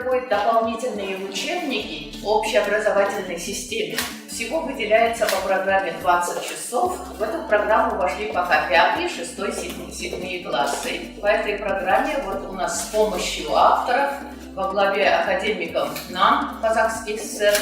выходят дополнительные учебники общеобразовательной системе. Всего выделяется по программе 20 часов. В эту программу вошли пока 5, 6, 7 классы. По этой программе вот у нас с помощью авторов во главе академиком НАН Казахской ССР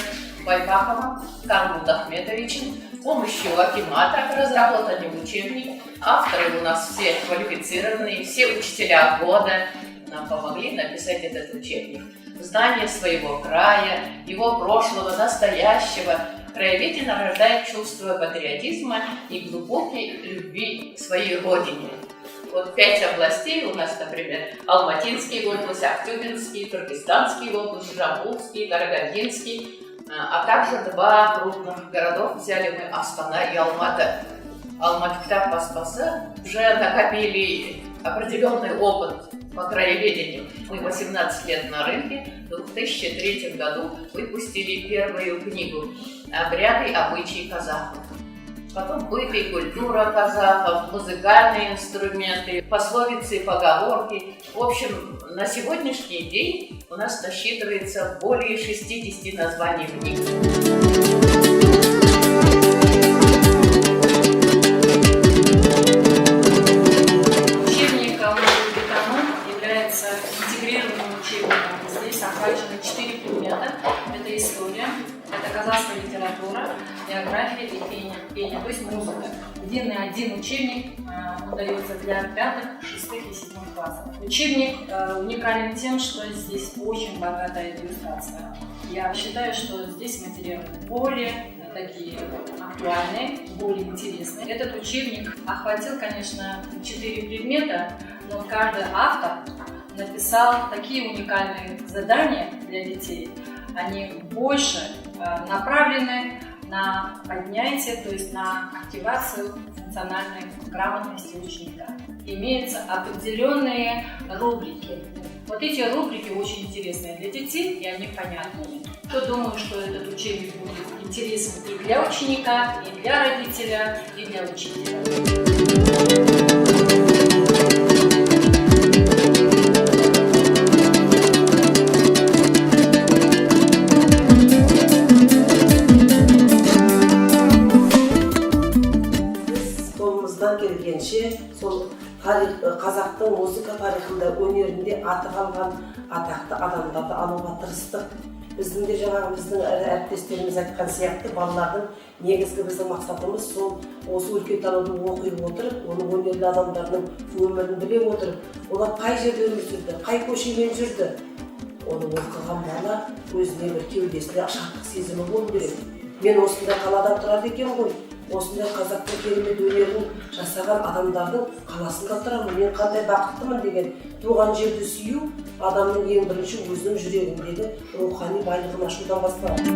Байбаковым Кармут Ахметовичем, с помощью Акимата разработан учебник. Авторы у нас все квалифицированные, все учителя года нам помогли написать этот учебник. Знание своего края, его прошлого, настоящего. Краеведение рождает чувство патриотизма и глубокой любви к своей родине. Вот 5 областей у нас, например, Алматинский область, Актюбинский, Туркестанский область, Жамбулский, Карагандинский, а также 2 крупных городов взяли мы Астана и Алматы. Алматы Баспасы уже накопили определенный опыт по краеведению. Мы 18 лет на рынке, в 2003 году выпустили первую книгу «Обряды и обычаи казахов». Потом быт и культура казахов, музыкальные инструменты, пословицы и поговорки. В общем, на сегодняшний день у нас насчитывается более 60 названий книг. Учебником является интегрированным учебником. Здесь охвачено 4 предмета. Это история, это казахская литература, география и пение, то есть музыка. Один учебник дается для 5, 6 и 7 классов. Учебник уникален тем, что здесь очень богатая иллюстрация. Я считаю, что здесь материалы более такие актуальные, более интересные. Этот учебник охватил, конечно, 4 предмета, но каждый автор написал такие уникальные задания для детей. Они больше направлены на поднятие, то есть на активацию функциональной грамотности ученика. Имеются определенные рубрики. Вот эти рубрики очень интересные для детей, и они понятные. Я думаю, что этот учебник будет интересен и для ученика, и для родителя, и для учителя. Келгенше сол қазақтың музыка тарихында, өнерінде аты қалған атақты адамдарды алуға тырыстық. Біздің де жаңағы біздің әріптестеріміз айтқан сияқты балалардың негізгі біздің мақсатымыз сол осы өлкетануды оқи отырып, оның өнерлі адамдарының өмірін біле отырып, олар қай жерде өмір сүрді, қай көшемен жүрді. Оны оқыған бала өзіне бір кеудесінде шаттық сезімі болу керек. Мен осындай қалада тұрады екен ғой. Осындай қазақтың керемет өнерін жасаған адамдардың қаласында тұрамын, мен қандай бақыттымын деген туған жерді сүю адамның ең бірінші өзінің жүрегіндегі рухани байлығын ашудан басталады.